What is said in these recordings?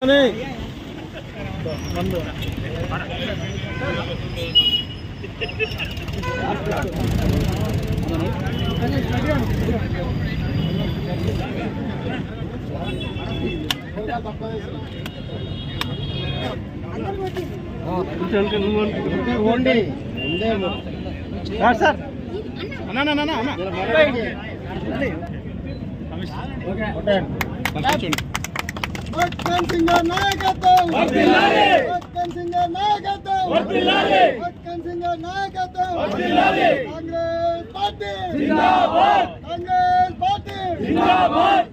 Sir Bhagat Singh నాయకత్వం వర్ధిల్లాలి భగత్ సింగ్ నాయకత్వం వర్ధిల్లాలి భగత్ సింగ్ నాయకత్వం వర్ధిల్లాలి కాంగ్రెస్ పార్టీ జిందాబాద్ కాంగ్రెస్ పార్టీ జిందాబాద్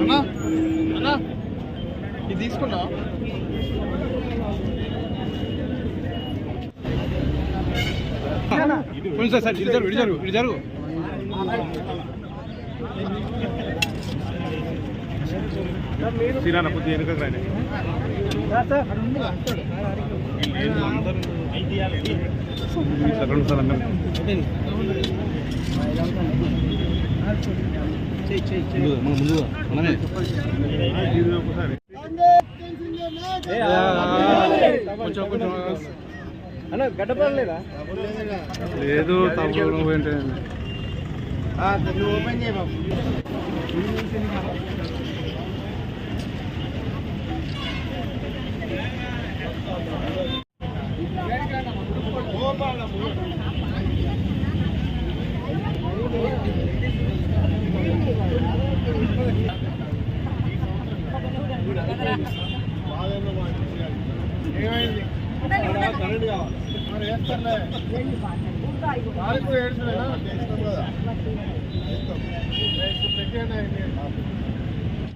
అన్నా అన్నా ఇది తీసుకున్నా కొంచెం సార్ ఇడిచారు శ్రీరాణ కొద్దిగా వెనుకకు రాని రెండు సార్ ముందుగా కొంచెం కొంచెం అన్న గడ్డపడలేదా లేదు తప్పకుండా పోయింటండి ఓపెన్ చేయ బాబు ఏమైంది కరెంట్ కావాలి మరి వేస్తారులే దానికి కూడా ఏడ్చలేనా చేస్తాం కదా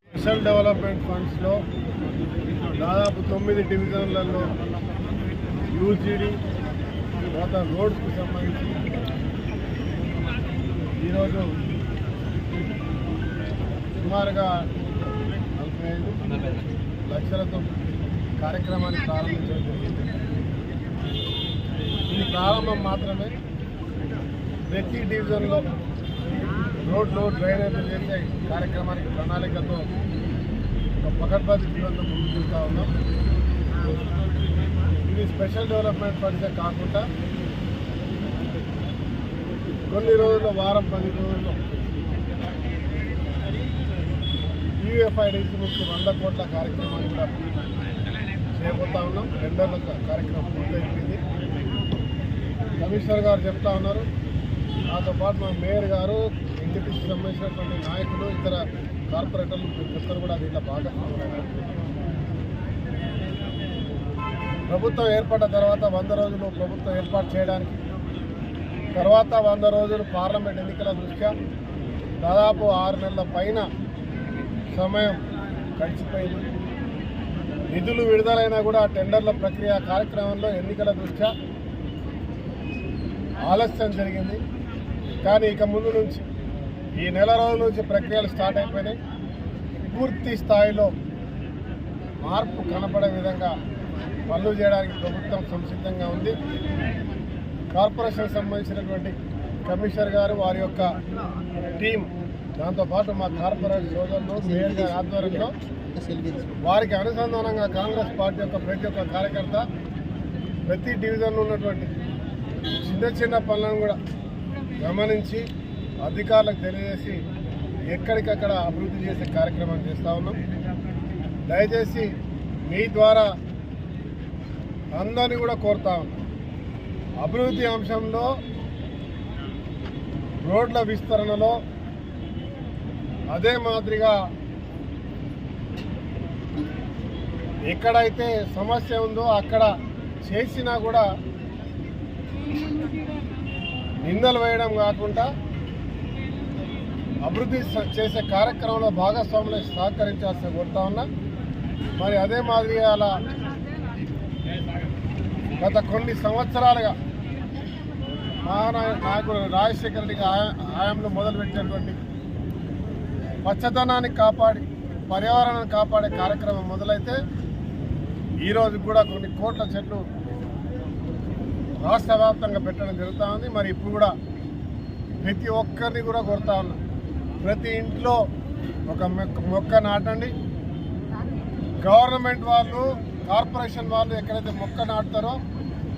స్పెషల్ డెవలప్మెంట్ ఫండ్స్లో దాదాపు 9 డివిజన్లలో యూజీడీ తర్వాత రోడ్స్కు సంబంధించి ఈరోజు సుమారుగా 45 లక్షలతో కార్యక్రమాన్ని ప్రారంభించడం జరిగింది. ఇది ప్రారంభం మాత్రమే. ప్రతి డివిజన్లో రోడ్లు డ్రైనేజీలు చేసే కార్యక్రమానికి ప్రణాళికతో ఒక పకడ్బందీతో ముందుకెళ్తా ఉన్నాం. ఇది స్పెషల్ డెవలప్మెంట్ ఫండ్సే కాకుండా కొన్ని రోజుల్లో వారం 10 రోజుల్లో యూఎఫ్ఐడిసి నుంచి 100 కోట్ల కార్యక్రమాన్ని కూడా చేయబోతా ఉన్నాం. టెండర్ల కార్యక్రమం పూర్తయిపోయింది. కమిషనర్ గారు చెప్తా ఉన్నారు, నాతో పాటు మా మేయర్ గారు, ఎన్టీపీసీ సంబంధించినటువంటి నాయకులు, ఇతర కార్పొరేటర్లు ఒక్కరు కూడా దీంట్లో భాగస్వాములయ్యారు. ప్రభుత్వం ఏర్పడ్డ తర్వాత 100 రోజులు ప్రభుత్వం ఏర్పాటు చేయడానికి, తర్వాత 100 రోజులు పార్లమెంట్ ఎన్నికల దృష్ట్యా దాదాపు 6 నెలల పైన సమయం గడిచిపోయింది. నిధులు విడుదలైనా కూడా టెండర్ల ప్రక్రియ కార్యక్రమంలో ఎన్నికల దృష్ట్యా ఆలస్యం జరిగింది. కానీ ఇక ముందు నుంచి ఈ నెల రోజుల నుంచి ప్రక్రియలు స్టార్ట్ అయిపోయినాయి. పూర్తి స్థాయిలో మార్పు కనపడే విధంగా పనులు చేయడానికి ప్రభుత్వం సంసిద్ధంగా ఉంది. కార్పొరేషన్ సంబంధించినటువంటి కమిషనర్ గారు, వారి యొక్క టీం, దాంతోపాటు మా కార్పొరేట్ సోదరులు, మేయర్ గారి ఆధ్వర్యంలో వారికి అనుసంధానంగా కాంగ్రెస్ పార్టీ యొక్క ప్రతి ఒక్క కార్యకర్త ప్రతి డివిజన్లో ఉన్నటువంటి చిన్న పనులను కూడా గమనించి అధికారులకు తెలియజేసి ఎక్కడికక్కడ అభివృద్ధి చేసే కార్యక్రమం చేస్తూ ఉన్నాం. దయచేసి మీ ద్వారా అందరినీ కూడా కోరుతా ఉన్నాం, అభివృద్ధి అంశంలో రోడ్ల విస్తరణలో అదే మాదిరిగా ఎక్కడైతే సమస్య ఉందో అక్కడ చేసినా కూడా నిందలు వేయడం కాకుండా అభివృద్ధి చేసే కార్యక్రమంలో భాగస్వాములు సహకరించాల్సి కోరుతా ఉన్నా. మరి అదే మాదిరిగా అలా గత కొన్ని సంవత్సరాలుగా మహానాయకుడు రాజశేఖర రెడ్డి హయాంలో మొదలుపెట్టినటువంటి పచ్చదనాన్ని కాపాడి పర్యావరణాన్ని కాపాడే కార్యక్రమం మొదలైతే ఈరోజు కూడా కొన్ని కోట్ల చెట్లు రాష్ట్ర వ్యాప్తంగా పెట్టడం జరుగుతూ ఉంది. మరి ఇప్పుడు కూడా ప్రతి ఒక్కరిని కూడా కోరుతా ఉన్నాం, ప్రతి ఇంట్లో ఒక మొక్క నాటండి. గవర్నమెంట్ వాళ్ళు, కార్పొరేషన్ వాళ్ళు ఎక్కడైతే మొక్క నాటుతారో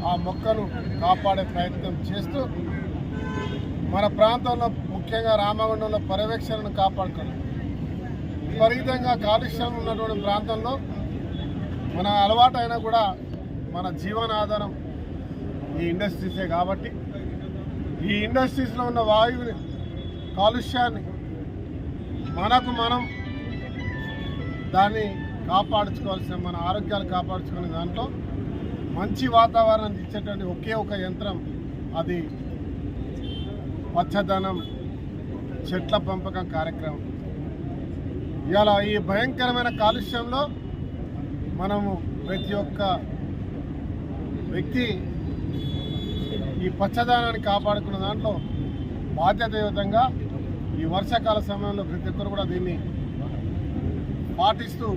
ఆ మొక్కను కాపాడే ప్రయత్నం చేస్తూ మన ప్రాంతంలో ముఖ్యంగా రామగుండంలో పర్యవేక్షణను కాపాడుకోవాలి. విపరీతంగా కాలుష్యం ఉన్నటువంటి ప్రాంతంలో మన అలవాటు అయినా కూడా మన జీవనాధారం ఈ ఇండస్ట్రీసే కాబట్టి ఈ ఇండస్ట్రీస్లో ఉన్న వాయువుని కాలుష్యాన్ని మనకు మనం దాన్ని కాపాడుకోవాల్సిన, మన ఆరోగ్యాలు కాపాడుకునే దాంట్లో మంచి వాతావరణం ఇచ్చేటువంటి ఒకే ఒక యంత్రం, అది పచ్చదనం చెట్ల పెంపకం కార్యక్రమం. ఇలా ఈ భయంకరమైన కాలుష్యంలో మనము ప్రతి ఒక్క వ్యక్తి ఈ పచ్చదనాన్ని కాపాడుకున్న దాంట్లో బాధ్యతాయుతంగా ఈ వర్షాకాల సమయంలో ప్రతి ఒక్కరు కూడా దీన్ని పాటిస్తూ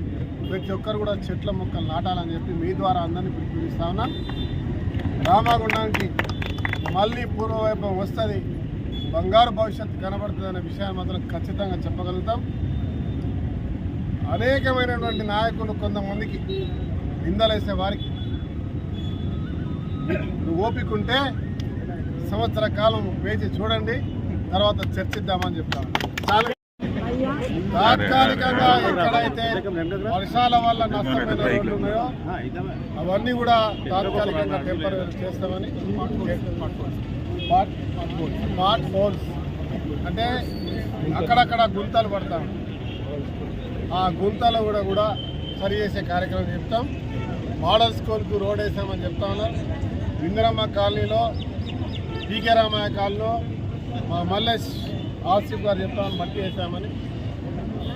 ప్రతి ఒక్కరు కూడా చెట్ల మొక్కలు నాటాలని చెప్పి మీ ద్వారా అందరినీ పిలుపునిస్తా ఉన్నాను. రామగుండానికి మళ్ళీ పూర్వవైభవం వస్తుంది, బంగారు భవిష్యత్తు కనబడుతుంది అనే విషయాన్ని మాత్రం ఖచ్చితంగా చెప్పగలుగుతాం. అనేకమైనటువంటి నాయకులు కొంతమందికి నిందలేసే వారికి ఓపిక ఉంటే సంవత్సర కాలం వేచి చూడండి, తర్వాత చర్చిద్దామని చెప్తాను. తాత్కాలికంగా ఎక్కడైతే వర్షాల వల్ల నష్టమైన రోడ్లు ఉన్నాయో అవన్నీ కూడా తాత్కాలికంగా టెంపరీ చేస్తామని. స్మార్ట్ హోల్స్ అంటే అక్కడక్కడ గుంతలు పడతాం, ఆ గుంతలు కూడా సరి చేసే కార్యక్రమం చెప్తాం. మోడల్ స్కూల్కు రోడ్ వేసామని చెప్తా ఉన్నాం. ఇందిరమ్మ కాలనీలో, పీకే రామయ్య కాలనీలో మా మల్లేష్ ఆసిఫ్ గారు చెప్తామని మట్టి వేసామని.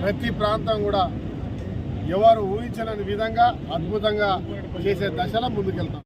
ప్రతి ప్రాంతం కూడా ఎవరు ఊహించలేని విధంగా అద్భుతంగా చేసే దశలో ముందుకెళ్తాం.